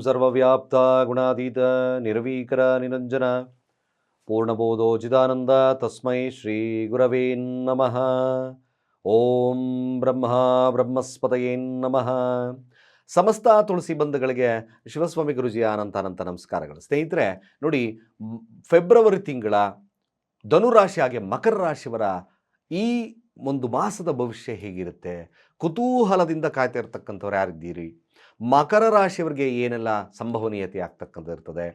ಸರ್ವವ್ಯಾಪ್ತ ಗುಣಾತೀತ ನಿರ್ವೀಕರ ನಿರಂಜನ ಪೂರ್ಣಬೋಧೋಚಿದಾನಂದ ತಸ್ಮೈ ಶ್ರೀ ಗುರವೇ ನಮಃ. ಓಂ ಬ್ರಹ್ಮ ಬ್ರಹ್ಮಸ್ಪತಯೇ ನಮಃ. ಸಮಸ್ತ ತುಳಸಿ ಬಂಧುಗಳಿಗೆ ಶಿವಸ್ವಾಮಿ ಗುರುಜಿಯ ಅನಂತ ನಮಸ್ಕಾರಗಳು. ಸ್ನೇಹಿತರೆ ನೋಡಿ, ಫೆಬ್ರವರಿ ತಿಂಗಳ ಧನುರಾಶಿ ಹಾಗೆ ಮಕರ ರಾಶಿಯವರ ಈ ಒಂದು ಮಾಸದ ಭವಿಷ್ಯ ಹೇಗಿರುತ್ತೆ, ಕುತೂಹಲದಿಂದ ಕಾಯ್ತಾ ಇರ್ತಕ್ಕಂಥವ್ರು ಯಾರಿದ್ದೀರಿ? ಮಕರ ರಾಶಿಯವರಿಗೆ ಏನೆಲ್ಲ ಸಂಭವನೀಯತೆ ಆಗ್ತಕ್ಕಂಥ ಇರ್ತದೆ,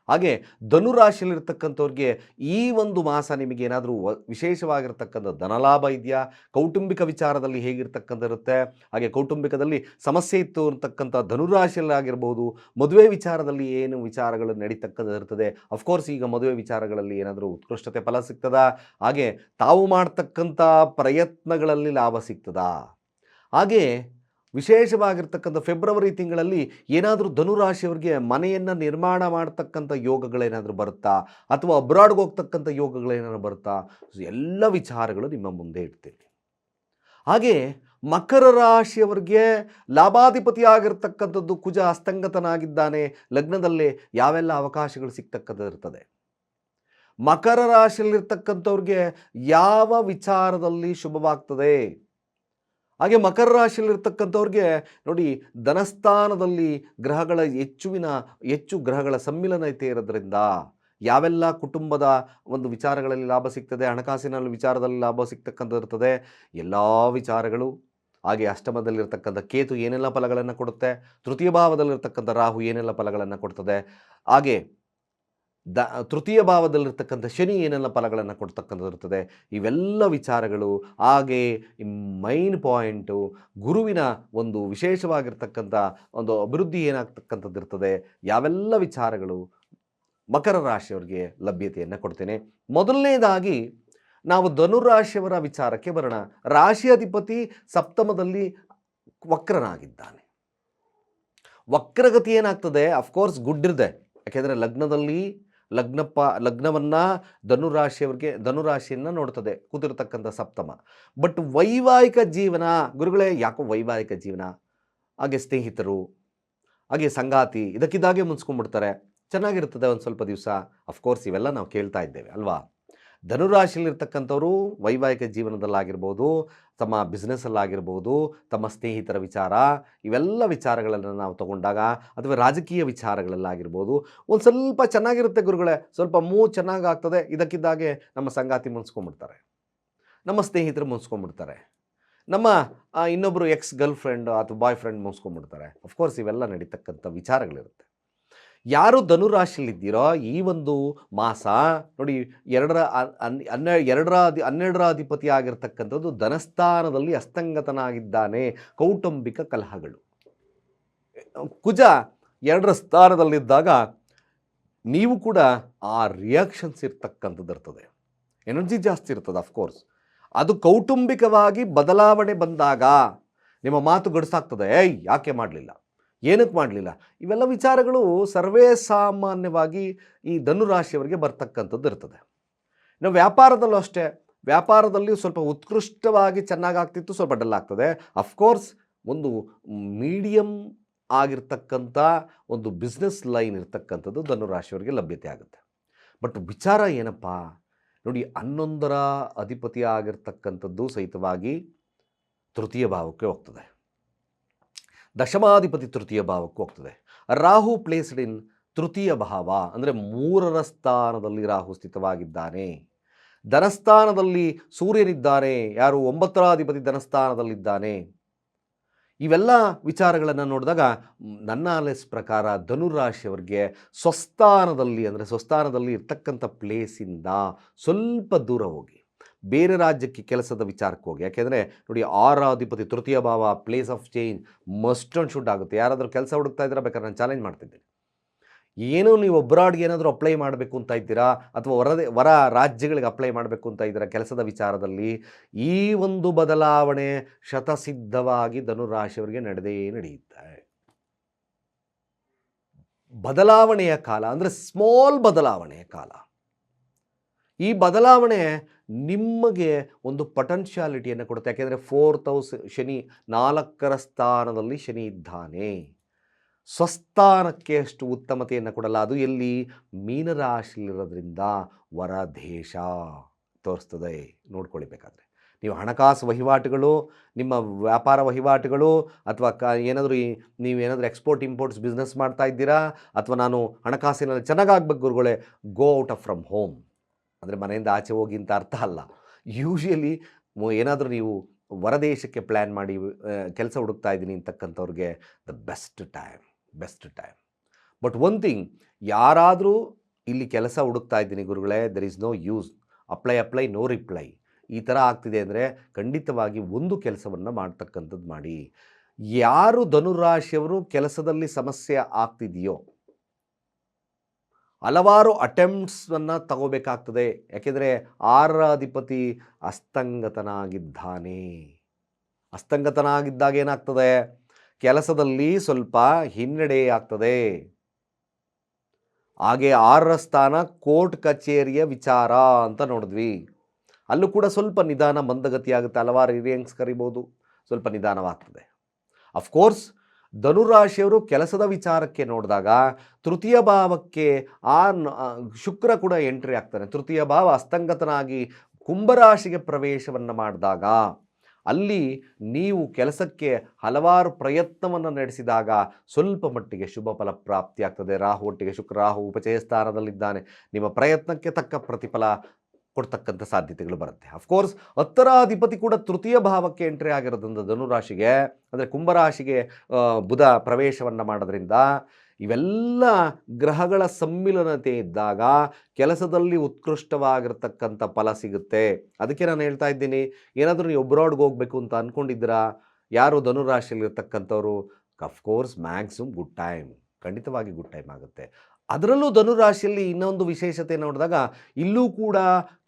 ಹಾಗೆ ಧನುರಾಶಿಯಲ್ಲಿರ್ತಕ್ಕಂಥವ್ರಿಗೆ ಈ ಒಂದು ಮಾಸ ನಿಮಗೆ ಏನಾದರೂ ವಿಶೇಷವಾಗಿರ್ತಕ್ಕಂಥ ಧನಲಾಭ ಇದೆಯಾ, ಕೌಟುಂಬಿಕ ವಿಚಾರದಲ್ಲಿ ಹೇಗಿರ್ತಕ್ಕಂಥ ಇರುತ್ತೆ, ಹಾಗೆ ಕೌಟುಂಬಿಕದಲ್ಲಿ ಸಮಸ್ಯೆ ಇತ್ತು ಅಂತಕ್ಕಂಥ ಧನುರಾಶಿಯಲ್ಲಾಗಿರ್ಬೋದು, ಮದುವೆ ವಿಚಾರದಲ್ಲಿ ಏನು ವಿಚಾರಗಳು ನಡೀತಕ್ಕಂಥ ಇರ್ತದೆ. ಅಫ್ಕೋರ್ಸ್ ಈಗ ಮದುವೆ ವಿಚಾರಗಳಲ್ಲಿ ಏನಾದರೂ ಉತ್ಕೃಷ್ಟತೆ ಫಲ ಸಿಗ್ತದಾ, ಹಾಗೆ ತಾವು ಮಾಡ್ತಕ್ಕಂಥ ಪ್ರಯತ್ನಗಳಲ್ಲಿ ಲಾಭ ಸಿಗ್ತದಾ, ಹಾಗೆ ವಿಶೇಷವಾಗಿರ್ತಕ್ಕಂಥ ಫೆಬ್ರವರಿ ತಿಂಗಳಲ್ಲಿ ಏನಾದರೂ ಧನುರಾಶಿಯವರಿಗೆ ಮನೆಯನ್ನು ನಿರ್ಮಾಣ ಮಾಡ್ತಕ್ಕಂಥ ಯೋಗಗಳೇನಾದರೂ ಬರುತ್ತಾ, ಅಥವಾ ಅಬ್ರಾಡ್ಗೆ ಹೋಗ್ತಕ್ಕಂಥ ಯೋಗಗಳೇನಾದರೂ ಬರುತ್ತಾ, ಎಲ್ಲ ವಿಚಾರಗಳು ನಿಮ್ಮ ಮುಂದೆ ಇಡ್ತೀನಿ. ಹಾಗೆ ಮಕರ ರಾಶಿಯವರಿಗೆ ಲಾಭಾಧಿಪತಿ ಆಗಿರ್ತಕ್ಕಂಥದ್ದು ಕುಜ ಅಸ್ತಂಗತನಾಗಿದ್ದಾನೆ, ಲಗ್ನದಲ್ಲೇ ಯಾವೆಲ್ಲ ಅವಕಾಶಗಳು ಸಿಗ್ತಕ್ಕಂಥದ್ದು ಇರ್ತದೆ. ಮಕರ ರಾಶಿಯಲ್ಲಿರ್ತಕ್ಕಂಥವ್ರಿಗೆ ಯಾವ ವಿಚಾರದಲ್ಲಿ ಶುಭವಾಗ್ತದೆ, ಹಾಗೆ ಮಕರ ರಾಶಿಯಲ್ಲಿರ್ತಕ್ಕಂಥವ್ರಿಗೆ ನೋಡಿ, ಧನಸ್ಥಾನದಲ್ಲಿ ಹೆಚ್ಚು ಗ್ರಹಗಳ ಸಮ್ಮಿಲನತೆ ಇರೋದ್ರಿಂದ ಯಾವೆಲ್ಲ ಕುಟುಂಬದ ಒಂದು ವಿಚಾರಗಳಲ್ಲಿ ಲಾಭ ಸಿಗ್ತದೆ, ಹಣಕಾಸಿನ ವಿಚಾರದಲ್ಲಿ ಲಾಭ ಸಿಗ್ತಕ್ಕಂಥ ಇರ್ತದೆ, ಎಲ್ಲ ವಿಚಾರಗಳು. ಹಾಗೆ ಅಷ್ಟಮದಲ್ಲಿರ್ತಕ್ಕಂಥ ಕೇತು ಏನೆಲ್ಲ ಫಲಗಳನ್ನು ಕೊಡುತ್ತೆ, ತೃತೀಯ ಭಾವದಲ್ಲಿರ್ತಕ್ಕಂಥ ರಾಹು ಏನೆಲ್ಲ ಫಲಗಳನ್ನು ಕೊಡ್ತದೆ, ಹಾಗೆ ತೃತೀಯ ಭಾವದಲ್ಲಿರ್ತಕ್ಕಂಥ ಶನಿ ಏನೆಲ್ಲ ಫಲಗಳನ್ನು ಕೊಡ್ತಕ್ಕಂಥದ್ದು ಇರ್ತದೆ, ಇವೆಲ್ಲ ವಿಚಾರಗಳು. ಹಾಗೆ ಮೈನ್ ಪಾಯಿಂಟು ಗುರುವಿನ ಒಂದು ವಿಶೇಷವಾಗಿರ್ತಕ್ಕಂಥ ಒಂದು ಅಭಿವೃದ್ಧಿ ಏನಾಗ್ತಕ್ಕಂಥದ್ದು ಇರ್ತದೆ, ಯಾವೆಲ್ಲ ವಿಚಾರಗಳು ಮಕರ ರಾಶಿಯವರಿಗೆ ಲಭ್ಯತೆಯನ್ನು ಕೊಡ್ತೇನೆ. ಮೊದಲನೇದಾಗಿ ನಾವು ಧನುರಾಶಿಯವರ ವಿಚಾರಕ್ಕೆ ಬರೋಣ. ರಾಶಿ ಅಧಿಪತಿ ಸಪ್ತಮದಲ್ಲಿ ವಕ್ರನಾಗಿದ್ದಾನೆ. ವಕ್ರಗತಿ ಏನಾಗ್ತದೆ, ಅಫ್ಕೋರ್ಸ್ ಗುಡ್ ಇದೆ, ಯಾಕೆಂದರೆ ಲಗ್ನದಲ್ಲಿ ಲಗ್ನವನ್ನು ಧನುರಾಶಿಯನ್ನು ನೋಡ್ತದೆ ಕೂತಿರ್ತಕ್ಕಂಥ ಸಪ್ತಮ. ಬಟ್ ವೈವಾಹಿಕ ಜೀವನ, ಗುರುಗಳೇ ಯಾಕೋ ವೈವಾಹಿಕ ಜೀವನ, ಹಾಗೆ ಸ್ನೇಹಿತರು, ಹಾಗೆ ಸಂಗಾತಿ ಇದಕ್ಕಿದ್ದಾಗೆ ಮುನ್ಸ್ಕೊಂಡ್ಬಿಡ್ತಾರೆ, ಚೆನ್ನಾಗಿರ್ತದೆ ಒಂದು ಸ್ವಲ್ಪ ದಿವಸ. ಅಫ್ಕೋರ್ಸ್ ಇವೆಲ್ಲ ನಾವು ಕೇಳ್ತಾ ಇದ್ದೇವೆ ಅಲ್ವಾ. ಧನುರಾಶಿಯಲ್ಲಿರ್ತಕ್ಕಂಥವರು ವೈವಾಹಿಕ ಜೀವನದಲ್ಲಾಗಿರ್ಬೋದು, ತಮ್ಮ ಬಿಸ್ನೆಸ್ಸಲ್ಲಾಗಿರ್ಬೋದು, ತಮ್ಮ ಸ್ನೇಹಿತರ ವಿಚಾರ, ಇವೆಲ್ಲ ವಿಚಾರಗಳನ್ನು ನಾವು ತಗೊಂಡಾಗ, ಅಥವಾ ರಾಜಕೀಯ ವಿಚಾರಗಳಲ್ಲಾಗಿರ್ಬೋದು ಒಂದು ಸ್ವಲ್ಪ ಚೆನ್ನಾಗಿರುತ್ತೆ ಗುರುಗಳೇ, ಸ್ವಲ್ಪ ಚೆನ್ನಾಗಾಗ್ತದೆ. ಇದಕ್ಕಿದ್ದಾಗೆ ನಮ್ಮ ಸಂಗಾತಿ ಮುನ್ಸ್ಕೊಂಡ್ಬಿಡ್ತಾರೆ, ನಮ್ಮ ಸ್ನೇಹಿತರು ಮುನ್ಸ್ಕೊಂಡ್ಬಿಡ್ತಾರೆ, ನಮ್ಮ ಇನ್ನೊಬ್ಬರು ಎಕ್ಸ್ ಗರ್ಲ್ ಫ್ರೆಂಡ್ ಅಥವಾ ಬಾಯ್ ಫ್ರೆಂಡ್ ಮುನ್ಸ್ಕೊಂಡ್ಬಿಡ್ತಾರೆ. ಅಫ್ಕೋರ್ಸ್ ಇವೆಲ್ಲ ನಡೀತಕ್ಕಂಥ ವಿಚಾರಗಳಿರುತ್ತೆ. ಯಾರು ಧನುರಾಶಿಯಲ್ಲಿದ್ದೀರೋ ಈ ಒಂದು ಮಾಸ ನೋಡಿ, 12ರ ಅಧಿಪತಿ ಆಗಿರ್ತಕ್ಕಂಥದ್ದು ಧನಸ್ಥಾನದಲ್ಲಿ ಅಸ್ತಂಗತನಾಗಿದ್ದಾನೆ. ಕೌಟುಂಬಿಕ ಕಲಹಗಳು, ಕುಜ 2ರ ಸ್ಥಾನದಲ್ಲಿದ್ದಾಗ ನೀವು ಕೂಡ ಆ ರಿಯಾಕ್ಷನ್ಸ್ ಇರ್ತಕ್ಕಂಥದ್ದು ಇರ್ತದೆ, ಎನರ್ಜಿ ಜಾಸ್ತಿ ಇರ್ತದೆ. ಅಫ್ಕೋರ್ಸ್ ಅದು ಕೌಟುಂಬಿಕವಾಗಿ ಬದಲಾವಣೆ ಬಂದಾಗ ನಿಮ್ಮ ಮಾತು ಗಡಿಸಾಗ್ತದೆ, ಯಾಕೆ ಮಾಡಲಿಲ್ಲ, ಏನಕ್ಕೆ ಮಾಡಲಿಲ್ಲ, ಇವೆಲ್ಲ ವಿಚಾರಗಳು ಸರ್ವೇ ಸಾಮಾನ್ಯವಾಗಿ ಈ ಧನುರಾಶಿಯವರಿಗೆ ಬರ್ತಕ್ಕಂಥದ್ದು ಇರ್ತದೆ. ಇನ್ನು ವ್ಯಾಪಾರದಲ್ಲೂ ಅಷ್ಟೇ, ವ್ಯಾಪಾರದಲ್ಲಿ ಸ್ವಲ್ಪ ಉತ್ಕೃಷ್ಟವಾಗಿ ಚೆನ್ನಾಗಾಗ್ತಿತ್ತು, ಸ್ವಲ್ಪ ಡಲ್ ಆಗ್ತದೆ. ಅಫ್ಕೋರ್ಸ್ ಒಂದು ಮೀಡಿಯಮ್ ಆಗಿರ್ತಕ್ಕಂಥ ಒಂದು ಬಿಸ್ನೆಸ್ ಲೈನ್ ಇರ್ತಕ್ಕಂಥದ್ದು ಧನುರಾಶಿಯವರಿಗೆ ಲಭ್ಯತೆ ಆಗುತ್ತೆ. ಬಟ್ ವಿಚಾರ ಏನಪ್ಪ ನೋಡಿ, 11ರ ಅಧಿಪತಿ ಆಗಿರ್ತಕ್ಕಂಥದ್ದು ಸಹಿತವಾಗಿ ತೃತೀಯ ಭಾವಕ್ಕೆ ಹೋಗ್ತದೆ, ದಶಮಾಧಿಪತಿ ತೃತೀಯ ಭಾವಕ್ಕೆ ಹೋಗ್ತದೆ. ರಾಹು ಪ್ಲೇಸ್ಡ್ ಇನ್ ತೃತೀಯ ಭಾವ, ಅಂದರೆ 3ರ ಸ್ಥಾನದಲ್ಲಿ ರಾಹು ಸ್ಥಿತವಾಗಿದ್ದಾನೆ. ಧನಸ್ಥಾನದಲ್ಲಿ ಸೂರ್ಯನಿದ್ದಾನೆ, ಯಾರು 9ರ ಅಧಿಪತಿ ಧನಸ್ಥಾನದಲ್ಲಿದ್ದಾನೆ. ಇವೆಲ್ಲ ವಿಚಾರಗಳನ್ನು ನೋಡಿದಾಗ ನನ್ನ ಅಲೆಸ್ ಪ್ರಕಾರ ಧನುರಾಶಿಯವರಿಗೆ ಸ್ವಸ್ಥಾನದಲ್ಲಿ, ಅಂದರೆ ಸ್ವಸ್ಥಾನದಲ್ಲಿ ಇರ್ತಕ್ಕಂಥ ಪ್ಲೇಸಿಂದ ಸ್ವಲ್ಪ ದೂರ ಹೋಗಿ ಬೇರೆ ರಾಜ್ಯಕ್ಕೆ ಕೆಲಸದ ವಿಚಾರಕ್ಕೆ ಹೋಗಿ. ಯಾಕೆಂದರೆ ನೋಡಿ, 6ರ ಅಧಿಪತಿ ತೃತೀಯ ಭಾವ, place of change must and should ಆಗುತ್ತೆ. ಯಾರಾದರೂ ಕೆಲಸ ಹುಡುಕ್ತಾ ಇದ್ದೀರಾ, ಬೇಕಾದ್ರೆ ನಾನು ಚಾಲೆಂಜ್ ಮಾಡ್ತಿದ್ದೀನಿ. ಏನೋ ನೀವು ಅಬ್ರಾಡ್ಗೆ ಏನಾದರೂ ಅಪ್ಲೈ ಮಾಡಬೇಕು ಅಂತ ಇದ್ದೀರಾ, ಅಥವಾ ಹೊರ ರಾಜ್ಯಗಳಿಗೆ ಅಪ್ಲೈ ಮಾಡಬೇಕು ಅಂತ ಇದ್ದೀರಾ ಕೆಲಸದ ವಿಚಾರದಲ್ಲಿ, ಈ ಒಂದು ಬದಲಾವಣೆ ಶತಸಿದ್ಧವಾಗಿ ಧನುರಾಶಿಯವರಿಗೆ ನಡೆಯುತ್ತೆ. ಬದಲಾವಣೆಯ ಕಾಲ ಅಂದರೆ ಸ್ಮಾಲ್ ಬದಲಾವಣೆಯ ಕಾಲ. ಈ ಬದಲಾವಣೆ ನಿಮಗೆ ಒಂದು ಪೊಟೆನ್ಷಿಯಾಲಿಟಿಯನ್ನು ಕೊಡುತ್ತೆ. ಯಾಕೆಂದರೆ 4th ಹೌಸ್ ಶನಿ, 4ರ ಸ್ಥಾನದಲ್ಲಿ ಶನಿ ಇದ್ದಾನೆ. ಸ್ವಸ್ಥಾನಕ್ಕೆ ಅಷ್ಟು ಉತ್ತಮತೆಯನ್ನು ಕೊಡಲ್ಲ. ಅದು ಎಲ್ಲಿ? ಮೀನರಾಶಿಲಿರೋದ್ರಿಂದ ವರದೇಶ ತೋರಿಸ್ತದೆ. ನೋಡ್ಕೊಳ್ಳಿ ಬೇಕಾದರೆ ನೀವು ಹಣಕಾಸು ವಹಿವಾಟುಗಳು, ನಿಮ್ಮ ವ್ಯಾಪಾರ ವಹಿವಾಟುಗಳು, ಅಥವಾ ಏನಾದರೂ ನೀವೇನಾದರೂ ಎಕ್ಸ್ಪೋರ್ಟ್ ಇಂಪೋರ್ಟ್ಸ್ ಬಿಸ್ನೆಸ್ ಮಾಡ್ತಾ ಇದ್ದೀರಾ, ಅಥವಾ ನಾನು ಹಣಕಾಸಿನಲ್ಲಿ ಚೆನ್ನಾಗಾಗಬೇಕು ಗುರುಗಳೇ, go out off from home ಅಂದರೆ ಮನೆಯಿಂದ ಆಚೆ ಹೋಗಿ ಅಂತ ಅರ್ಥ ಅಲ್ಲ. ಯೂಶ್ವಲಿ ಏನಾದರೂ ನೀವು ಹೊರದೇಶಕ್ಕೆ ಪ್ಲ್ಯಾನ್ ಮಾಡಿ ಕೆಲಸ ಹುಡುಕ್ತಾ ಇದ್ದೀನಿ ಅಂತಕ್ಕಂಥವ್ರಿಗೆ the best time. But one thing, ಯಾರಾದರೂ ಇಲ್ಲಿ ಕೆಲಸ ಹುಡುಕ್ತಾ ಇದ್ದೀನಿ ಗುರುಗಳೇ, there is no use, apply no reply, ಈ ಥರ ಆಗ್ತಿದೆ ಅಂದರೆ ಖಂಡಿತವಾಗಿ ಒಂದು ಕೆಲಸವನ್ನು ಮಾಡ್ತಕ್ಕಂಥದ್ದು ಮಾಡಿ. ಯಾರು ಧನುರಾಶಿಯವರು ಕೆಲಸದಲ್ಲಿ ಸಮಸ್ಯೆ ಆಗ್ತಿದೆಯೋ ಹಲವಾರು ಅಟೆಂಪ್ಟ್ಸನ್ನು ತಗೋಬೇಕಾಗ್ತದೆ. ಯಾಕೆಂದರೆ 6ರ ಅಧಿಪತಿ ಅಸ್ತಂಗತನಾಗಿದ್ದಾಗ ಏನಾಗ್ತದೆ? ಕೆಲಸದಲ್ಲಿ ಸ್ವಲ್ಪ ಹಿನ್ನಡೆ ಆಗ್ತದೆ. ಹಾಗೆ 6ರ ಸ್ಥಾನ ಕೋರ್ಟ್ ಕಚೇರಿಯ ವಿಚಾರ ಅಂತ ನೋಡಿದ್ವಿ. ಅಲ್ಲೂ ಕೂಡ ಸ್ವಲ್ಪ ನಿಧಾನ, ಮಂದಗತಿ ಆಗುತ್ತೆ. ಹಲವಾರು ಹಿರಿಯಂಗ್ಸ್ ಕರಿಬೋದು, ಸ್ವಲ್ಪ ನಿಧಾನವಾಗ್ತದೆ. ಅಫ್ಕೋರ್ಸ್ ಧನುರಾಶಿಯವರು ಕೆಲಸದ ವಿಚಾರಕ್ಕೆ ನೋಡಿದಾಗ ತೃತೀಯ ಭಾವಕ್ಕೆ ಶುಕ್ರ ಕೂಡ ಎಂಟ್ರಿ ಆಗ್ತಾನೆ. ತೃತೀಯ ಭಾವ ಅಸ್ತಂಗತನಾಗಿ ಕುಂಭರಾಶಿಗೆ ಪ್ರವೇಶವನ್ನು ಮಾಡಿದಾಗ ಅಲ್ಲಿ ನೀವು ಕೆಲಸಕ್ಕೆ ಹಲವಾರು ಪ್ರಯತ್ನವನ್ನು ನಡೆಸಿದಾಗ ಸ್ವಲ್ಪ ಮಟ್ಟಿಗೆ ಶುಭ ಫಲ ಪ್ರಾಪ್ತಿ ಆಗ್ತದೆ. ರಾಹು ಉಪಚಯ ಸ್ಥಾನದಲ್ಲಿದ್ದಾನೆ. ನಿಮ್ಮ ಪ್ರಯತ್ನಕ್ಕೆ ತಕ್ಕ ಪ್ರತಿಫಲ ಕೊಡ್ತಕ್ಕಂಥ ಸಾಧ್ಯತೆಗಳು ಬರುತ್ತೆ. ಅಫ್ಕೋರ್ಸ್ 10ರ ಅಧಿಪತಿ ಕೂಡ ತೃತೀಯ ಭಾವಕ್ಕೆ ಎಂಟ್ರಿ ಆಗಿರೋದ್ರಿಂದ ಧನುರಾಶಿಗೆ, ಅಂದರೆ ಕುಂಭರಾಶಿಗೆ ಬುಧ ಪ್ರವೇಶವನ್ನು ಮಾಡೋದ್ರಿಂದ ಇವೆಲ್ಲ ಗ್ರಹಗಳ ಸಮ್ಮಿಲನತೆ ಇದ್ದಾಗ ಕೆಲಸದಲ್ಲಿ ಉತ್ಕೃಷ್ಟವಾಗಿರ್ತಕ್ಕಂಥ ಫಲ ಸಿಗುತ್ತೆ. ಅದಕ್ಕೆ ನಾನು ಹೇಳ್ತಾ ಇದ್ದೀನಿ, ಏನಾದರೂ ನೀವು ಅಬ್ರಾಡ್ಗೆ ಹೋಗಬೇಕು ಅಂತ ಅಂದ್ಕೊಂಡಿದ್ದೀರಾ, ಯಾರು ಧನುರಾಶಿಯಲ್ಲಿರ್ತಕ್ಕಂಥವ್ರು, ಅಫ್ಕೋರ್ಸ್ ಮ್ಯಾಕ್ಸಿಮಮ್ ಗುಡ್ ಟೈಮ್, ಖಂಡಿತವಾಗಿ ಗುಡ್ ಟೈಮ್ ಆಗುತ್ತೆ. ಅದರಲ್ಲೂ ಧನುರಾಶಿಯಲ್ಲಿ ಇನ್ನೊಂದು ವಿಶೇಷತೆ ನೋಡಿದಾಗ ಇಲ್ಲೂ ಕೂಡ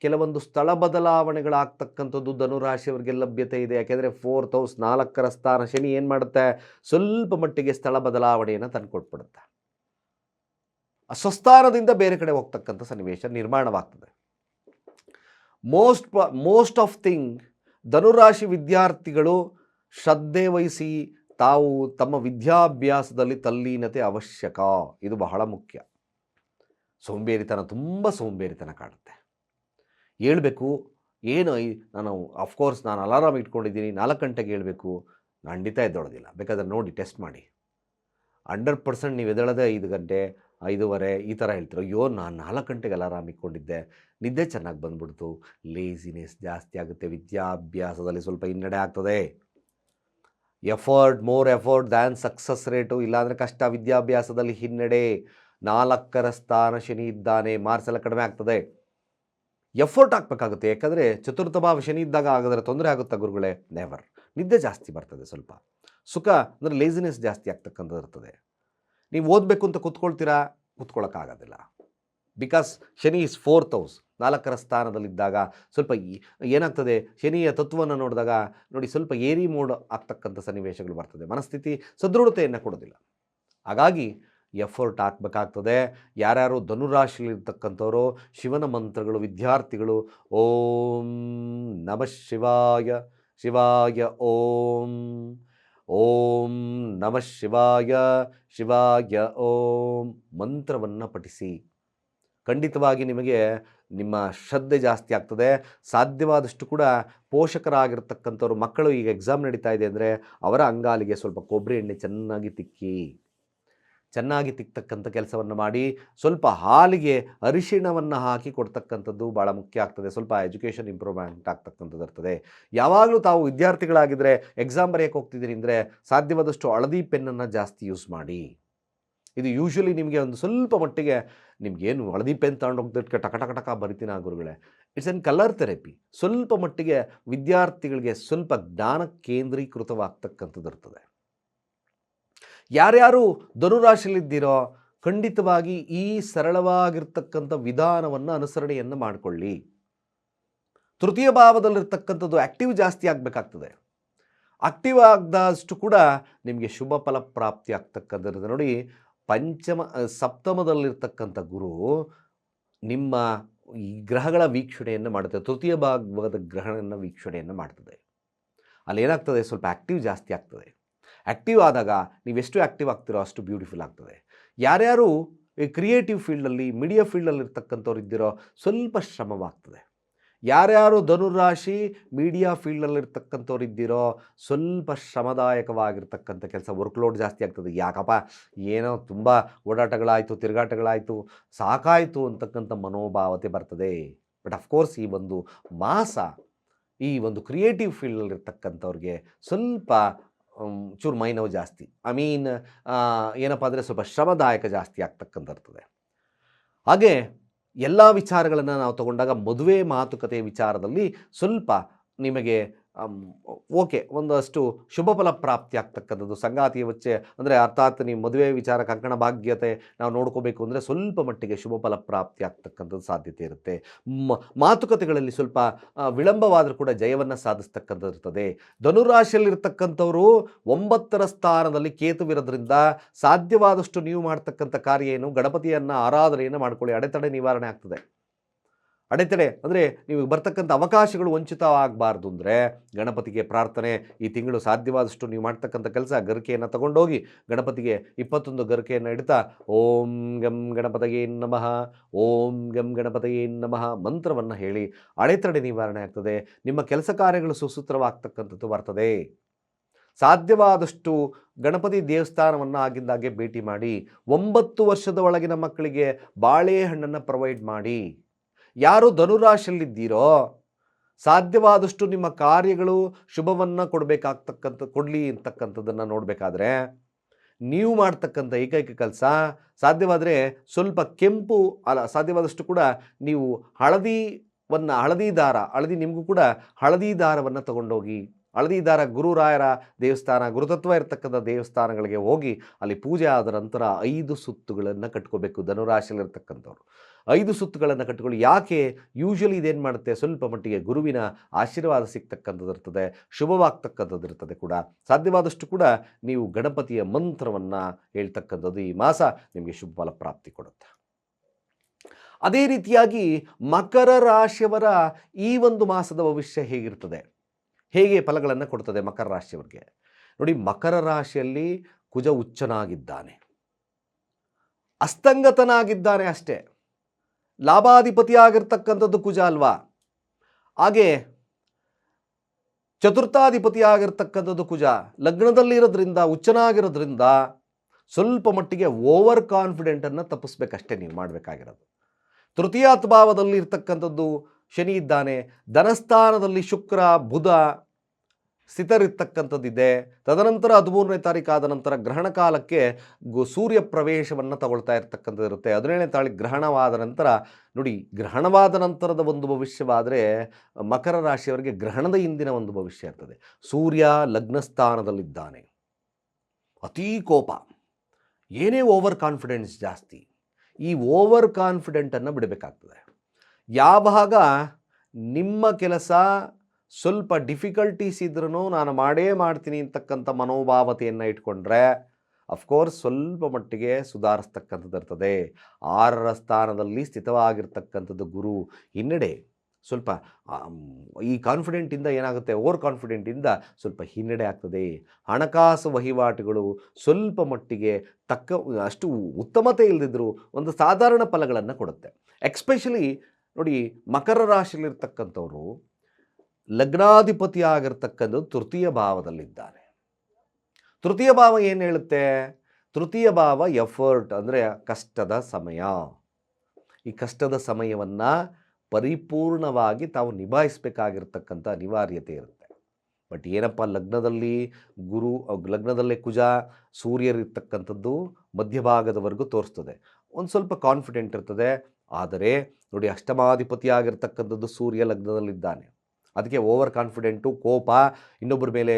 ಕೆಲವೊಂದು ಸ್ಥಳ ಬದಲಾವಣೆಗಳಾಗ್ತಕ್ಕಂಥದ್ದು ಧನುರಾಶಿಯವರಿಗೆ ಲಭ್ಯತೆ ಇದೆ. ಯಾಕೆಂದರೆ 4th ಹೌಸ್ 4ರ ಸ್ಥಾನ ಶನಿ ಏನು ಮಾಡುತ್ತೆ? ಸ್ವಲ್ಪ ಮಟ್ಟಿಗೆ ಸ್ಥಳ ಬದಲಾವಣೆಯನ್ನು ತಂದುಕೊಟ್ಬಿಡುತ್ತೆ. ಸ್ವಸ್ಥಾನದಿಂದ ಬೇರೆ ಕಡೆ ಹೋಗ್ತಕ್ಕಂಥ ಸನ್ನಿವೇಶ ನಿರ್ಮಾಣವಾಗ್ತದೆ. ಮೋಸ್ಟ್ ಆಫ್ ಥಿಂಗ್ ಧನುರಾಶಿ ವಿದ್ಯಾರ್ಥಿಗಳು ಶ್ರದ್ಧೆ ವಹಿಸಿ ತಾವು ತಮ್ಮ ವಿದ್ಯಾಭ್ಯಾಸದಲ್ಲಿ ತಲ್ಲೀನತೆ ಅವಶ್ಯಕ. ಇದು ಬಹಳ ಮುಖ್ಯ. ತುಂಬ ಸೋಂಬೇರಿತನ ಕಾಡುತ್ತೆ. ಹೇಳ್ಬೇಕು ಏನು, ನಾನು ಅಲಾರಾಮ್ ಇಟ್ಕೊಂಡಿದ್ದೀನಿ 4 ಗಂಟೆಗೆ ಹೇಳ್ಬೇಕು, ಖಂಡಿತ ಎದ್ದೇಳೋದಿಲ್ಲ. ಬೇಕಾದ್ರೆ ನೋಡಿ, ಟೆಸ್ಟ್ ಮಾಡಿ. 100% ನೀವು ಎದ್ದೇಳೋದೇ 5 ಗಂಟೆ 5:30 ಈ ಥರ ಹೇಳ್ತೀರ. ಅಯ್ಯೋ ನಾನು 4 ಗಂಟೆಗೆ ಅಲಾರಾಮ್ ಇಟ್ಕೊಂಡಿದ್ದೆ, ನಿದ್ದೆ ಚೆನ್ನಾಗಿ ಬಂದ್ಬಿಡ್ತು. ಲೇಸಿನೆಸ್ ಜಾಸ್ತಿ ಆಗುತ್ತೆ. ವಿದ್ಯಾಭ್ಯಾಸದಲ್ಲಿ ಸ್ವಲ್ಪ ಹಿನ್ನಡೆ ಆಗ್ತದೆ. More effort than success rate, ಇಲ್ಲಾಂದರೆ ಕಷ್ಟ. ವಿದ್ಯಾಭ್ಯಾಸದಲ್ಲಿ ಹಿನ್ನಡೆ. 4ರ ಸ್ಥಾನ ಶನಿ ಇದ್ದಾನೆ, ಮಾರ್ಕ್ಸ್ ಎಲ್ಲ ಕಡಿಮೆ ಆಗ್ತದೆ. ಎಫರ್ಟ್ ಹಾಕಬೇಕಾಗುತ್ತೆ. ಯಾಕಂದರೆ ಚತುರ್ಥ ಭಾವ ಶನಿ ಇದ್ದಾಗ ಆಗಿದ್ರೆ ತೊಂದರೆ ಆಗುತ್ತಾ ಗುರುಗಳೇ? ನೆವರ್. ನಿದ್ದೆ ಜಾಸ್ತಿ ಬರ್ತದೆ. ಸ್ವಲ್ಪ ಸುಖ ಅಂದರೆ ಲೇಸಿನೆಸ್ ಜಾಸ್ತಿ ಆಗ್ತಕ್ಕಂಥದ್ದು ಇರ್ತದೆ. ನೀವು ಓದಬೇಕು ಅಂತ ಕೂತ್ಕೊಳ್ಳೋಕ್ಕಾಗೋದಿಲ್ಲ. Because Shani is 4th house, 4ರ ಸ್ಥಾನದಲ್ಲಿದ್ದಾಗ ಸ್ವಲ್ಪ ಏನಾಗ್ತದೆ, ಶನಿಯ ತತ್ವವನ್ನು ನೋಡಿದಾಗ ನೋಡಿ, ಸ್ವಲ್ಪ ಏರಿ ಮೋಡ್ ಆಗ್ತಕ್ಕಂಥ ಸನ್ನಿವೇಶಗಳು ಬರ್ತದೆ. ಮನಸ್ಥಿತಿ ಸದೃಢತೆಯನ್ನು ಕೊಡೋದಿಲ್ಲ. ಹಾಗಾಗಿ ಎಫರ್ಟ್ ಹಾಕಬೇಕಾಗ್ತದೆ. ಯಾರ್ಯಾರು ಧನುರಾಶಿಯಲ್ಲಿರ್ತಕ್ಕಂಥವರು ಶಿವನ ಮಂತ್ರಗಳು ವಿದ್ಯಾರ್ಥಿಗಳು, ಓಂ ನಮಃ ಶಿವಾಯ, ಶಿವಾಯ ಓಂ, ಓಂ ನಮಃ ಶಿವಾಯ, ಶಿವಾಯ ಓಂ ಮಂತ್ರವನ್ನು ಪಠಿಸಿ. ಖಂಡಿತವಾಗಿ ನಿಮಗೆ ನಿಮ್ಮ ಶ್ರದ್ಧೆ ಜಾಸ್ತಿ ಆಗ್ತದೆ. ಸಾಧ್ಯವಾದಷ್ಟು ಕೂಡ ಪೋಷಕರಾಗಿರ್ತಕ್ಕಂಥವ್ರು, ಮಕ್ಕಳು ಈಗ ಎಕ್ಸಾಮ್ ನಡೀತಾ ಇದೆ ಅಂದರೆ ಅವರ ಅಂಗಾಲಿಗೆ ಸ್ವಲ್ಪ ಕೊಬ್ಬರಿ ಎಣ್ಣೆ ಚೆನ್ನಾಗಿ ತಿಕ್ತಕ್ಕಂಥ ಕೆಲಸವನ್ನು ಮಾಡಿ. ಸ್ವಲ್ಪ ಹಾಲಿಗೆ ಅರಿಶಿಣವನ್ನು ಹಾಕಿ ಕೊಡ್ತಕ್ಕಂಥದ್ದು ಭಾಳ ಮುಖ್ಯ ಆಗ್ತದೆ. ಸ್ವಲ್ಪ ಎಜುಕೇಷನ್ ಇಂಪ್ರೂವ್ಮೆಂಟ್ ಆಗ್ತಕ್ಕಂಥದ್ದು ಇರ್ತದೆ. ಯಾವಾಗಲೂ ತಾವು ವಿದ್ಯಾರ್ಥಿಗಳಾಗಿದ್ದರೆ ಎಕ್ಸಾಮ್ ಬರೆಯೋಕ್ಕೆ ಹೋಗ್ತಿದ್ದೀರಿ ಅಂದರೆ ಸಾಧ್ಯವಾದಷ್ಟು ಹಳದಿ ಪೆನ್ನನ್ನು ಜಾಸ್ತಿ ಯೂಸ್ ಮಾಡಿ. ಇದು ಯೂಶ್ವಲಿ ನಿಮಗೆ ಒಂದು ಸ್ವಲ್ಪ ಮಟ್ಟಿಗೆ, ನಿಮಗೇನು ಹಳದಿ ಪೆನ್ ತಗೊಂಡೋಗ್ದಕ್ಕೆ ಟಕ ಬರಿತೀನಿ ಗುರುಗಳೇ, ಇಟ್ಸ್ ಎನ್ ಕಲರ್ ಥೆರಪಿ. ಸ್ವಲ್ಪ ಮಟ್ಟಿಗೆ ವಿದ್ಯಾರ್ಥಿಗಳಿಗೆ ಸ್ವಲ್ಪ ಜ್ಞಾನ ಕೇಂದ್ರೀಕೃತವಾಗ್ತಕ್ಕಂಥದ್ದು ಇರ್ತದೆ. ಯಾರ್ಯಾರು ಧನುರಾಶಿಯಲ್ಲಿದ್ದೀರೋ ಖಂಡಿತವಾಗಿ ಈ ಸರಳವಾಗಿರ್ತಕ್ಕಂಥ ವಿಧಾನವನ್ನು ಅನುಸರಣೆಯನ್ನು ಮಾಡಿಕೊಳ್ಳಿ. ತೃತೀಯ ಭಾವದಲ್ಲಿರ್ತಕ್ಕಂಥದ್ದು ಆ್ಯಕ್ಟಿವ್ ಜಾಸ್ತಿ ಆಗಬೇಕಾಗ್ತದೆ. ಆಕ್ಟಿವ್ ಆಗದಷ್ಟು ಕೂಡ ನಿಮಗೆ ಶುಭ ಫಲ ಪ್ರಾಪ್ತಿ ಆಗ್ತಕ್ಕಂಥದ್ದು. ನೋಡಿ, ಸಪ್ತಮದಲ್ಲಿರ್ತಕ್ಕಂಥ ಗುರು ನಿಮ್ಮ ಈ ಗ್ರಹಗಳ ವೀಕ್ಷಣೆಯನ್ನು ಮಾಡುತ್ತೆ. ತೃತೀಯ ಭಾಗದ ಗ್ರಹಗಳನ್ನು ವೀಕ್ಷಣೆಯನ್ನು ಮಾಡ್ತದೆ. ಅಲ್ಲಿ ಏನಾಗ್ತದೆ, ಸ್ವಲ್ಪ ಆ್ಯಕ್ಟಿವ್ ಜಾಸ್ತಿ ಆಗ್ತದೆ. ಆ್ಯಕ್ಟಿವ್ ಆದಾಗ ನೀವೆಷ್ಟು ಆ್ಯಕ್ಟಿವ್ ಆಗ್ತಿರೋ ಅಷ್ಟು ಬ್ಯೂಟಿಫುಲ್ ಆಗ್ತದೆ. ಯಾರ್ಯಾರು ಈ ಕ್ರಿಯೇಟಿವ್ ಫೀಲ್ಡಲ್ಲಿ, ಮೀಡಿಯಾ ಫೀಲ್ಡಲ್ಲಿ ಇರ್ತಕ್ಕಂಥವ್ರು ಇದ್ದೀರೋ ಸ್ವಲ್ಪ ಶ್ರಮವಾಗ್ತದೆ. ಯಾರ್ಯಾರು ಧನುರಾಶಿ ಮೀಡಿಯಾ ಫೀಲ್ಡಲ್ಲಿರ್ತಕ್ಕಂಥವ್ರು ಇದ್ದೀರೋ ಸ್ವಲ್ಪ ಶ್ರಮದಾಯಕವಾಗಿರ್ತಕ್ಕಂಥ ಕೆಲಸ, ವರ್ಕ್ಲೋಡ್ ಜಾಸ್ತಿ ಆಗ್ತದೆ. ಯಾಕಪ್ಪ ಏನೋ ತುಂಬ ಓಡಾಟಗಳಾಯಿತು, ತಿರುಗಾಟಗಳಾಯಿತು, ಸಾಕಾಯಿತು ಅಂತಕ್ಕಂಥ ಮನೋಭಾವತೆ ಬರ್ತದೆ. ಬಟ್ ಅಫ್ಕೋರ್ಸ್ ಈ ಒಂದು ಮಾಸ ಈ ಒಂದು ಕ್ರಿಯೇಟಿವ್ ಫೀಲ್ಡಲ್ಲಿರ್ತಕ್ಕಂಥವ್ರಿಗೆ ಸ್ವಲ್ಪ ಚೂರು ಮೈನೋವು ಜಾಸ್ತಿ. ಏನಪ್ಪ ಅಂದರೆ ಸ್ವಲ್ಪ ಶ್ರಮದಾಯಕ ಜಾಸ್ತಿ ಆಗ್ತಕ್ಕಂಥರ್ತದೆ. ಹಾಗೆ ಎಲ್ಲ ವಿಚಾರಗಳನ್ನು ನಾವು ತಗೊಂಡಾಗ ಮದುವೆ ಮಾತುಕತೆ ವಿಚಾರದಲ್ಲಿ ಸ್ವಲ್ಪ ನಿಮಗೆ ಓಕೆ, ಒಂದಷ್ಟು ಶುಭ ಫಲ ಪ್ರಾಪ್ತಿ ಆಗ್ತಕ್ಕಂಥದ್ದು. ಸಂಗಾತಿಯ ವಚ್ಚೆ ಅಂದರೆ ಅರ್ಥಾತ್ ನೀವು ಮದುವೆ ವಿಚಾರ ಕಂಕಣ ಭಾಗ್ಯತೆ ನಾವು ನೋಡ್ಕೋಬೇಕು ಅಂದರೆ ಸ್ವಲ್ಪ ಮಟ್ಟಿಗೆ ಶುಭ ಫಲ ಪ್ರಾಪ್ತಿ ಆಗ್ತಕ್ಕಂಥದ್ದು ಸಾಧ್ಯತೆ ಇರುತ್ತೆ. ಮಾತುಕತೆಗಳಲ್ಲಿ ಸ್ವಲ್ಪ ವಿಳಂಬವಾದರೂ ಕೂಡ ಜಯವನ್ನು ಸಾಧಿಸ್ತಕ್ಕಂಥದ್ದು ಇರ್ತದೆ. ಧನುರಾಶಿಯಲ್ಲಿರ್ತಕ್ಕಂಥವರು 9ರ ಸ್ಥಾನದಲ್ಲಿ ಕೇತುವಿರೋದ್ರಿಂದ ಸಾಧ್ಯವಾದಷ್ಟು ನೀವು ಮಾಡ್ತಕ್ಕಂಥ ಕಾರ್ಯ ಏನು, ಗಣಪತಿಯನ್ನು ಆರಾಧನೆಯನ್ನು ಮಾಡ್ಕೊಳ್ಳಿ. ಅಡೆತಡೆ ನಿವಾರಣೆ ಆಗ್ತದೆ. ಅಡೆತಡೆ ಅಂದರೆ ನೀವು ಬರ್ತಕ್ಕಂಥ ಅವಕಾಶಗಳು ವಂಚಿತವಾಗಬಾರ್ದು ಅಂದರೆ ಗಣಪತಿಗೆ ಪ್ರಾರ್ಥನೆ. ಈ ತಿಂಗಳು ಸಾಧ್ಯವಾದಷ್ಟು ನೀವು ಮಾಡ್ತಕ್ಕಂಥ ಕೆಲಸ, ಗರಿಕೆಯನ್ನು ತಗೊಂಡೋಗಿ ಗಣಪತಿಗೆ 21 ಗರಿಕೆಯನ್ನು ಇಡ್ತಾ ಓಂ ಗಂ ಗಣಪತಯೇ ನಮಃ, ಓಂ ಗಂ ಗಣಪತಯೇ ನಮಃ ಮಂತ್ರವನ್ನು ಹೇಳಿ ಅಡೆತಡೆ ನಿವಾರಣೆ ಆಗ್ತದೆ. ನಿಮ್ಮ ಕೆಲಸ ಕಾರ್ಯಗಳು ಸುಸೂತ್ರವಾಗ್ತಕ್ಕಂಥದ್ದು ಬರ್ತದೆ. ಸಾಧ್ಯವಾದಷ್ಟು ಗಣಪತಿ ದೇವಸ್ಥಾನವನ್ನು ಆಗಿಂದಾಗೆ ಭೇಟಿ ಮಾಡಿ. 9 ವರ್ಷದ ಒಳಗಿನ ಮಕ್ಕಳಿಗೆ ಬಾಳೆಹಣ್ಣನ್ನು ಪ್ರೊವೈಡ್ ಮಾಡಿ. ಯಾರು ಧನುರಾಶಿಯಲ್ಲಿದ್ದೀರೋ ಸಾಧ್ಯವಾದಷ್ಟು ನಿಮ್ಮ ಕಾರ್ಯಗಳು ಶುಭವನ್ನು ಕೊಡಲಿ ಅಂತಕ್ಕಂಥದ್ದನ್ನು ನೋಡಬೇಕಾದ್ರೆ ನೀವು ಮಾಡ್ತಕ್ಕಂಥ ಏಕೈಕ ಕೆಲಸ ಸಾಧ್ಯವಾದರೆ ಸ್ವಲ್ಪ ಕೆಂಪು ಸಾಧ್ಯವಾದಷ್ಟು ಕೂಡ ನೀವು ಹಳದಿ ನಿಮಗೂ ಕೂಡ ಹಳದಿ ದಾರವನ್ನು ತಗೊಂಡೋಗಿ, ಹಳದಿ ದಾರ ಗುರುರಾಯರ ದೇವಸ್ಥಾನ, ಗುರುತತ್ವ ಇರತಕ್ಕಂಥ ದೇವಸ್ಥಾನಗಳಿಗೆ ಹೋಗಿ ಅಲ್ಲಿ ಪೂಜೆ ಆದ ನಂತರ 5 ಸುತ್ತುಗಳನ್ನು ಕಟ್ಕೋಬೇಕು. ಧನುರಾಶಿಯಲ್ಲಿರ್ತಕ್ಕಂಥವ್ರು 5 ಸುತ್ತುಗಳನ್ನು ಕಟ್ಟಿಕೊಳ್ಳಿ. ಯಾಕೆ? ಯೂಶಲಿ ಇದೇನು ಮಾಡುತ್ತೆ, ಸ್ವಲ್ಪ ಮಟ್ಟಿಗೆ ಗುರುವಿನ ಆಶೀರ್ವಾದ ಸಿಗ್ತಕ್ಕಂಥದ್ದು ಇರ್ತದೆ, ಶುಭವಾಗ್ತಕ್ಕಂಥದ್ದು ಇರ್ತದೆ ಕೂಡ. ಸಾಧ್ಯವಾದಷ್ಟು ಕೂಡ ನೀವು ಗಣಪತಿಯ ಮಂತ್ರವನ್ನು ಹೇಳ್ತಕ್ಕಂಥದ್ದು ಈ ಮಾಸ ನಿಮಗೆ ಶುಭ ಫಲ ಪ್ರಾಪ್ತಿ ಕೊಡುತ್ತೆ. ಅದೇ ರೀತಿಯಾಗಿ ಮಕರ ರಾಶಿಯವರ ಈ ಒಂದು ಮಾಸದ ಭವಿಷ್ಯ ಹೇಗಿರ್ತದೆ, ಹೇಗೆ ಫಲಗಳನ್ನು ಕೊಡ್ತದೆ ಮಕರ ರಾಶಿಯವರಿಗೆ ನೋಡಿ. ಮಕರ ರಾಶಿಯಲ್ಲಿ ಕುಜ ಉಚ್ಚನಾಗಿದ್ದಾನೆ, ಅಸ್ತಂಗತನಾಗಿದ್ದಾನೆ ಅಷ್ಟೇ. ಲಾಭಾಧಿಪತಿಯಾಗಿರ್ತಕ್ಕಂಥದ್ದು ಕುಜ ಅಲ್ವಾ. ಹಾಗೆ ಚತುರ್ಥಾಧಿಪತಿಯಾಗಿರ್ತಕ್ಕಂಥದ್ದು ಕುಜ ಲಗ್ನದಲ್ಲಿ ಇರೋದ್ರಿಂದ, ಉಚ್ಚನಾಗಿರೋದ್ರಿಂದ ಸ್ವಲ್ಪ ಮಟ್ಟಿಗೆ ಓವರ್ ಕಾನ್ಫಿಡೆಂಟನ್ನು ತಪ್ಪಿಸ್ಬೇಕಷ್ಟೇ ನೀವು ಮಾಡಬೇಕಾಗಿರೋದು. ತೃತೀಯಾತ್ ಭಾವದಲ್ಲಿ ಇರ್ತಕ್ಕಂಥದ್ದು ಶನಿ ಇದ್ದಾನೆ. ಧನಸ್ಥಾನದಲ್ಲಿ ಶುಕ್ರ ಬುಧ ಸ್ಥಿತರಿರ್ತಕ್ಕಂಥದ್ದಿದೆ. ತದನಂತರ 13ನೇ ತಾರೀಕು ಆದ ನಂತರ ಗ್ರಹಣ ಕಾಲಕ್ಕೆ ಸೂರ್ಯ ಪ್ರವೇಶವನ್ನು ತಗೊಳ್ತಾ ಇರ್ತಕ್ಕಂಥದ್ದು ಇರುತ್ತೆ. 17ನೇ ತಾರೀಕು ಗ್ರಹಣವಾದ ನಂತರ ನೋಡಿ, ಗ್ರಹಣವಾದ ನಂತರದ ಒಂದು ಭವಿಷ್ಯವಾದರೆ ಮಕರ ರಾಶಿಯವರಿಗೆ ಗ್ರಹಣದ ಹಿಂದಿನ ಒಂದು ಭವಿಷ್ಯ ಇರ್ತದೆ. ಸೂರ್ಯ ಲಗ್ನಸ್ಥಾನದಲ್ಲಿದ್ದಾನೆ, ಅತೀ ಕೋಪ, ಏನೇ ಓವರ್ ಕಾನ್ಫಿಡೆನ್ಸ್ ಜಾಸ್ತಿ. ಈ ಓವರ್ ಕಾನ್ಫಿಡೆಂಟನ್ನು ಬಿಡಬೇಕಾಗ್ತದೆ. ಯಾವಾಗ ನಿಮ್ಮ ಕೆಲಸ ಸ್ವಲ್ಪ ಡಿಫಿಕಲ್ಟೀಸ್ ಇದ್ರೂ ನಾನು ಮಾಡೇ ಮಾಡ್ತೀನಿ ಅಂತಕ್ಕಂಥ ಮನೋಭಾವತೆಯನ್ನು ಇಟ್ಕೊಂಡ್ರೆ ಅಫ್ಕೋರ್ಸ್ ಸ್ವಲ್ಪ ಮಟ್ಟಿಗೆ ಸುಧಾರಿಸ್ತಕ್ಕಂಥದ್ದು ಇರ್ತದೆ. 6ರ ಸ್ಥಾನದಲ್ಲಿ ಸ್ಥಿತವಾಗಿರ್ತಕ್ಕಂಥದ್ದು ಗುರು ಹಿನ್ನಡೆ. ಸ್ವಲ್ಪ ಈ ಕಾನ್ಫಿಡೆಂಟಿಂದ ಏನಾಗುತ್ತೆ, ಓವರ್ ಕಾನ್ಫಿಡೆಂಟಿಂದ ಸ್ವಲ್ಪ ಹಿನ್ನಡೆ ಆಗ್ತದೆ. ಹಣಕಾಸು ವಹಿವಾಟುಗಳು ಸ್ವಲ್ಪ ಮಟ್ಟಿಗೆ ಅಷ್ಟು ಉತ್ತಮತೆ ಇಲ್ಲದಿದ್ದರೂ ಒಂದು ಸಾಧಾರಣ ಫಲಗಳನ್ನು ಕೊಡುತ್ತೆ. ಎಕ್ಸ್ಪೆಷಲಿ ನೋಡಿ, ಮಕರ ರಾಶಿಯಲ್ಲಿರ್ತಕ್ಕಂಥವ್ರು ಲಗ್ನಾಧಿಪತಿ ಆಗಿರ್ತಕ್ಕಂಥದ್ದು ತೃತೀಯ ಭಾವದಲ್ಲಿದ್ದಾನೆ. ತೃತೀಯ ಭಾವ ಏನು ಹೇಳುತ್ತೆ? ತೃತೀಯ ಭಾವ ಎಫರ್ಟ್ ಅಂದರೆ ಕಷ್ಟದ ಸಮಯ. ಈ ಕಷ್ಟದ ಸಮಯವನ್ನು ಪರಿಪೂರ್ಣವಾಗಿ ತಾವು ನಿಭಾಯಿಸಬೇಕಾಗಿರ್ತಕ್ಕಂಥ ಅನಿವಾರ್ಯತೆ ಇರುತ್ತೆ. ಬಟ್ ಏನಪ್ಪ, ಲಗ್ನದಲ್ಲೇ ಕುಜ ಸೂರ್ಯರಿರ್ತಕ್ಕಂಥದ್ದು ಮಧ್ಯಭಾಗದವರೆಗೂ ತೋರಿಸ್ತದೆ. ಒಂದು ಸ್ವಲ್ಪ ಕಾನ್ಫಿಡೆಂಟ್ ಇರ್ತದೆ. ಆದರೆ ನೋಡಿ, ಅಷ್ಟಮಾಧಿಪತಿಯಾಗಿರ್ತಕ್ಕಂಥದ್ದು ಸೂರ್ಯ ಲಗ್ನದಲ್ಲಿದ್ದಾನೆ. ಅದಕ್ಕೆ ಓವರ್ ಕಾನ್ಫಿಡೆಂಟು, ಕೋಪ, ಇನ್ನೊಬ್ಬರ ಮೇಲೆ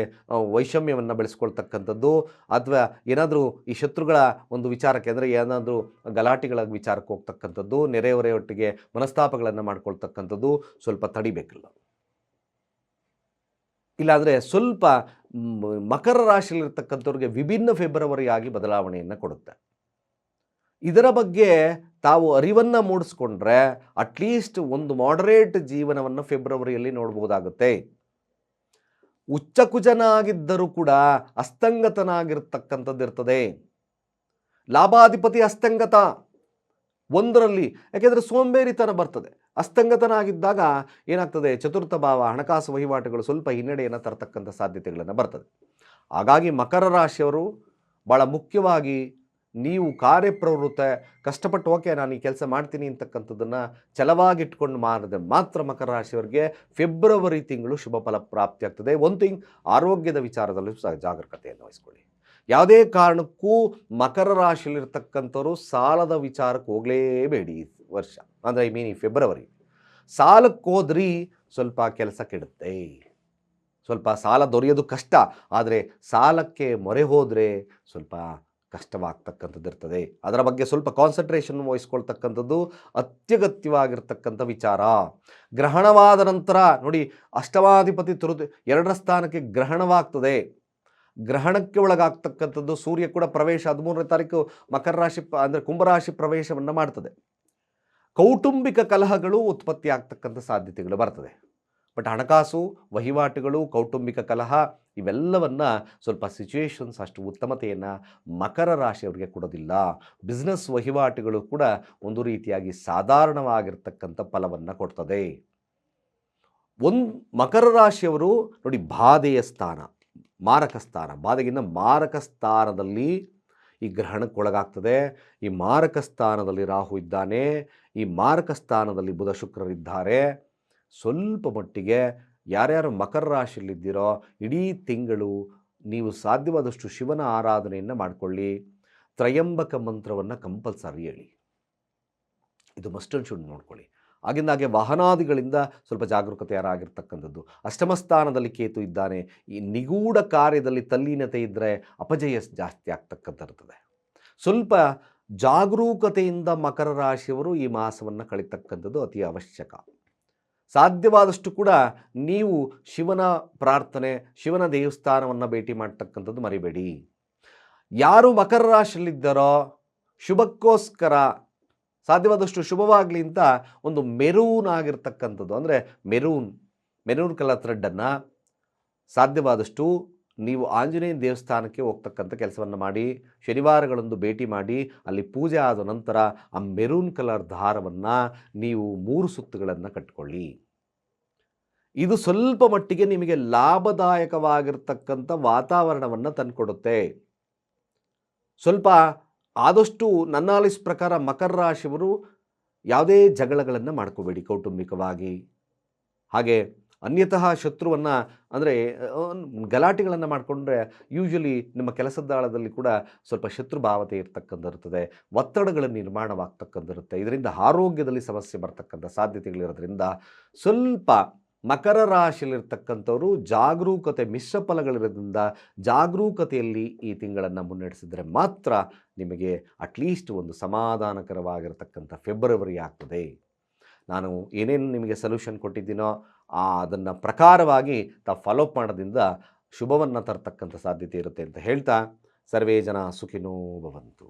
ವೈಷಮ್ಯವನ್ನು ಬೆಳೆಸ್ಕೊಳ್ತಕ್ಕಂಥದ್ದು, ಅಥವಾ ಏನಾದರೂ ಈ ಶತ್ರುಗಳ ಒಂದು ವಿಚಾರಕ್ಕೆ ಅಂದರೆ ಏನಾದರೂ ಗಲಾಟೆಗಳ ವಿಚಾರಕ್ಕೆ ಹೋಗ್ತಕ್ಕಂಥದ್ದು, ನೆರೆಹೊರೆಯೊಟ್ಟಿಗೆ ಮನಸ್ತಾಪಗಳನ್ನು ಮಾಡ್ಕೊಳ್ತಕ್ಕಂಥದ್ದು ಸ್ವಲ್ಪ ತಡಿಬೇಕಲ್ಲ. ಇಲ್ಲಾಂದರೆ ಸ್ವಲ್ಪ ಮಕರ ರಾಶಿಯಲ್ಲಿರ್ತಕ್ಕಂಥವ್ರಿಗೆ ವಿಭಿನ್ನ ಫೆಬ್ರವರಿ ಆಗಿ ಬದಲಾವಣೆಯನ್ನು ಕೊಡುತ್ತೆ. ಇದರ ಬಗ್ಗೆ ತಾವು ಅರಿವನ್ನು ಮೂಡಿಸ್ಕೊಂಡ್ರೆ ಅಟ್ಲೀಸ್ಟ್ ಒಂದು ಮಾಡರೇಟ್ ಜೀವನವನ್ನು ಫೆಬ್ರವರಿಯಲ್ಲಿ ನೋಡ್ಬೋದಾಗುತ್ತೆ. ಉಚ್ಚಕುಜನಾಗಿದ್ದರೂ ಕೂಡ ಅಸ್ತಂಗತನಾಗಿರ್ತಕ್ಕಂಥದ್ದು ಇರ್ತದೆ. ಲಾಭಾಧಿಪತಿ ಅಸ್ತಂಗತ ಒಂದರಲ್ಲಿ, ಯಾಕೆಂದರೆ ಸೋಂಬೇರಿತನ ಬರ್ತದೆ. ಅಸ್ತಂಗತನಾಗಿದ್ದಾಗ ಏನಾಗ್ತದೆ, ಚತುರ್ಥ ಭಾವ ಹಣಕಾಸು ವಹಿವಾಟುಗಳು ಸ್ವಲ್ಪ ಹಿನ್ನಡೆಯನ್ನು ತರತಕ್ಕಂಥ ಸಾಧ್ಯತೆಗಳನ್ನು ಬರ್ತದೆ. ಹಾಗಾಗಿ ಮಕರ ರಾಶಿಯವರು ಭಾಳ ಮುಖ್ಯವಾಗಿ ನೀವು ಕಾರ್ಯಪ್ರವೃತ್ತ ಕಷ್ಟಪಟ್ಟು ಓಕೆ ನಾನು ಈ ಕೆಲಸ ಮಾಡ್ತೀನಿ ಅಂತಕ್ಕಂಥದ್ದನ್ನು ಛಲವಾಗಿಟ್ಕೊಂಡು ಮಾಡಿದ್ರೆ ಮಾತ್ರ ಮಕರ ರಾಶಿಯವರಿಗೆ ಫೆಬ್ರವರಿ ತಿಂಗಳು ಶುಭ ಫಲ ಪ್ರಾಪ್ತಿಯಾಗ್ತದೆ. ಒಂದು ಥಿಂಗ್, ಆರೋಗ್ಯದ ವಿಚಾರದಲ್ಲೂ ಸಹ ಜಾಗರೂಕತೆಯನ್ನು ವಹಿಸ್ಕೊಳ್ಳಿ. ಯಾವುದೇ ಕಾರಣಕ್ಕೂ ಮಕರ ರಾಶಿಯಲ್ಲಿರ್ತಕ್ಕಂಥವ್ರು ಸಾಲದ ವಿಚಾರಕ್ಕೆ ಹೋಗಲೇಬೇಡಿ ಈ ವರ್ಷ, ಅಂದರೆ ಈ ಫೆಬ್ರವರಿ. ಸಾಲಕ್ಕೆ ಹೋದ್ರಿ ಸ್ವಲ್ಪ ಕೆಲಸ ಕೆಡುತ್ತೆ, ಸ್ವಲ್ಪ ಸಾಲ ದೊರೆಯೋದು ಕಷ್ಟ. ಆದರೆ ಸಾಲಕ್ಕೆ ಮೊರೆ ಹೋದರೆ ಸ್ವಲ್ಪ ಕಷ್ಟವಾಗ್ತಕ್ಕಂಥದ್ದು ಇರ್ತದೆ. ಅದರ ಬಗ್ಗೆ ಸ್ವಲ್ಪ ಕಾನ್ಸಂಟ್ರೇಷನ್ ವಹಿಸ್ಕೊಳ್ತಕ್ಕಂಥದ್ದು ಅತ್ಯಗತ್ಯವಾಗಿರ್ತಕ್ಕಂಥ ವಿಚಾರ. ಗ್ರಹಣವಾದ ನಂತರ ನೋಡಿ, ಅಷ್ಟಮಾಧಿಪತಿ ಎರಡರ ಸ್ಥಾನಕ್ಕೆ ಗ್ರಹಣವಾಗ್ತದೆ. ಗ್ರಹಣಕ್ಕೆ ಒಳಗಾಗ್ತಕ್ಕಂಥದ್ದು ಸೂರ್ಯ ಕೂಡ ಪ್ರವೇಶ 13ನೇ ತಾರೀಕು ಮಕರ ರಾಶಿ ಅಂದರೆ ಕುಂಭರಾಶಿ ಪ್ರವೇಶವನ್ನು ಮಾಡ್ತದೆ. ಕೌಟುಂಬಿಕ ಕಲಹಗಳು ಉತ್ಪತ್ತಿ ಆಗ್ತಕ್ಕಂಥ ಸಾಧ್ಯತೆಗಳು ಬರ್ತದೆ. ಬಟ್ ಹಣಕಾಸು ವಹಿವಾಟುಗಳು, ಕೌಟುಂಬಿಕ ಕಲಹ ಇವೆಲ್ಲವನ್ನು ಸ್ವಲ್ಪ ಸಿಚುವೇಶನ್ಸ್ ಅಷ್ಟು ಉತ್ತಮತೆಯನ್ನು ಮಕರ ರಾಶಿಯವರಿಗೆ ಕೊಡೋದಿಲ್ಲ. ಬಿಸ್ನೆಸ್ ವಹಿವಾಟುಗಳು ಕೂಡ ಒಂದು ರೀತಿಯಾಗಿ ಸಾಧಾರಣವಾಗಿರ್ತಕ್ಕಂಥ ಫಲವನ್ನು ಕೊಡ್ತದೆ. ಮಕರ ರಾಶಿಯವರು ನೋಡಿ, ಬಾಧೆಯ ಸ್ಥಾನ, ಮಾರಕ ಸ್ಥಾನ, ಬಾಧೆಗಿಂತ ಮಾರಕ ಸ್ಥಾನದಲ್ಲಿ ಈ ಗ್ರಹಣಕ್ಕೊಳಗಾಗ್ತದೆ. ಈ ಮಾರಕ ಸ್ಥಾನದಲ್ಲಿ ರಾಹು ಇದ್ದಾನೆ, ಈ ಮಾರಕ ಸ್ಥಾನದಲ್ಲಿ ಬುಧ ಶುಕ್ರರಿದ್ದಾರೆ. ಸ್ವಲ್ಪ ಮಟ್ಟಿಗೆ ಯಾರ್ಯಾರು ಮಕರ ರಾಶಿಯಲ್ಲಿದ್ದೀರೋ ಇಡೀ ತಿಂಗಳು ನೀವು ಸಾಧ್ಯವಾದಷ್ಟು ಶಿವನ ಆರಾಧನೆಯನ್ನು ಮಾಡಿಕೊಳ್ಳಿ. ತ್ರಯಂಬಕ ಮಂತ್ರವನ್ನು ಕಂಪಲ್ಸರಿ ಹೇಳಿ, ಇದು ಮಸ್ಟ್ ಆ್ಯಂಡ್ ಶುಡ್ ನೋಡ್ಕೊಳ್ಳಿ. ಆಗಿಂದಾಗೆ ವಾಹನಾದಿಗಳಿಂದ ಸ್ವಲ್ಪ ಜಾಗರೂಕತೆಯಾಗಿರ್ತಕ್ಕಂಥದ್ದು. ಅಷ್ಟಮ ಸ್ಥಾನದಲ್ಲಿ ಕೇತು ಇದ್ದಾನೆ. ಈ ನಿಗೂಢ ಕಾರ್ಯದಲ್ಲಿ ತಲ್ಲೀನತೆ ಇದ್ದರೆ ಅಪಜಯ ಜಾಸ್ತಿ ಆಗ್ತಕ್ಕಂಥಿರ್ತದೆ. ಸ್ವಲ್ಪ ಜಾಗರೂಕತೆಯಿಂದ ಮಕರ ರಾಶಿಯವರು ಈ ಮಾಸವನ್ನು ಕಳೀತಕ್ಕಂಥದ್ದು ಅತಿ ಅವಶ್ಯಕ. ಸಾಧ್ಯವಾದಷ್ಟು ಕೂಡ ನೀವು ಶಿವನ ಪ್ರಾರ್ಥನೆ, ಶಿವನ ದೇವಸ್ಥಾನವನ್ನು ಭೇಟಿ ಮಾಡ್ತಕ್ಕಂಥದ್ದು ಮರಿಬೇಡಿ. ಯಾರು ಮಕರ ರಾಶಿಯಲ್ಲಿದ್ದಾರೋ ಶುಭಕ್ಕೋಸ್ಕರ ಸಾಧ್ಯವಾದಷ್ಟು ಶುಭವಾಗಲಿ ಅಂತ ಒಂದು ಮೆರೂನ್ ಆಗಿರ್ತಕ್ಕಂಥದ್ದು, ಅಂದರೆ ಮೆರೂನ್ ಕಲರ್ ಥ್ರೆಡ್ಡನ್ನು ಸಾಧ್ಯವಾದಷ್ಟು ನೀವು ಆಂಜನೇಯ ದೇವಸ್ಥಾನಕ್ಕೆ ಹೋಗ್ತಕ್ಕಂಥ ಕೆಲಸವನ್ನು ಮಾಡಿ, ಶನಿವಾರಗಳಂದು ಭೇಟಿ ಮಾಡಿ, ಅಲ್ಲಿ ಪೂಜೆ ಆದ ನಂತರ ಆ ಮೆರೂನ್ ಕಲರ್ ದಾರವನ್ನು ನೀವು 3 ಸುತ್ತುಗಳನ್ನು ಕಟ್ಟಿಕೊಳ್ಳಿ. ಇದು ಸ್ವಲ್ಪ ಮಟ್ಟಿಗೆ ನಿಮಗೆ ಲಾಭದಾಯಕವಾಗಿರ್ತಕ್ಕಂಥ ವಾತಾವರಣವನ್ನು ತಂದುಕೊಡುತ್ತೆ. ಸ್ವಲ್ಪ ಆದಷ್ಟು ನನ್ನ ಅನಿಸಿದ ಪ್ರಕಾರ ಮಕರ ರಾಶಿಯವರು ಯಾವುದೇ ಜಗಳಗಳನ್ನು ಮಾಡ್ಕೋಬೇಡಿ ಕೌಟುಂಬಿಕವಾಗಿ. ಹಾಗೆ ಅನ್ಯತಃ ಶತ್ರುವನ್ನು ಅಂದರೆ ಗಲಾಟೆಗಳನ್ನು ಮಾಡಿಕೊಂಡ್ರೆ ಯೂಶಲಿ ನಿಮ್ಮ ಕೆಲಸದಾಳದಲ್ಲಿ ಕೂಡ ಸ್ವಲ್ಪ ಶತ್ರುಭಾವತೆ ಇರ್ತಕ್ಕಂಥಿರ್ತದೆ, ಒತ್ತಡಗಳ ನಿರ್ಮಾಣವಾಗ್ತಕ್ಕಂಥಿರುತ್ತೆ. ಇದರಿಂದ ಆರೋಗ್ಯದಲ್ಲಿ ಸಮಸ್ಯೆ ಬರ್ತಕ್ಕಂಥ ಸಾಧ್ಯತೆಗಳಿರೋದ್ರಿಂದ ಸ್ವಲ್ಪ ಮಕರ ರಾಶಿಯಲ್ಲಿರ್ತಕ್ಕಂಥವರು ಜಾಗರೂಕತೆ, ಮಿಶ್ರ ಫಲಗಳಿರೋದ್ರಿಂದ ಜಾಗರೂಕತೆಯಲ್ಲಿ ಈ ತಿಂಗಳನ್ನು ಮುನ್ನಡೆಸಿದರೆ ಮಾತ್ರ ನಿಮಗೆ ಅಟ್ಲೀಸ್ಟ್ ಒಂದು ಸಮಾಧಾನಕರವಾಗಿರತಕ್ಕಂಥ ಫೆಬ್ರವರಿ ಆಗ್ತದೆ. ನಾನು ಏನೇನು ನಿಮಗೆ ಸೊಲ್ಯೂಷನ್ ಕೊಟ್ಟಿದ್ದೀನೋ ಅದನ್ನು ಪ್ರಕಾರವಾಗಿ ತಾವು ಫಾಲೋಅಪ್ ಮಾಡೋದ್ರಿಂದ ಶುಭವನ್ನು ತರತಕ್ಕಂಥ ಸಾಧ್ಯತೆ ಇರುತ್ತೆ ಅಂತ ಹೇಳ್ತಾ, ಸರ್ವೇ ಜನ ಸುಖಿನೋ ಭವಂತು.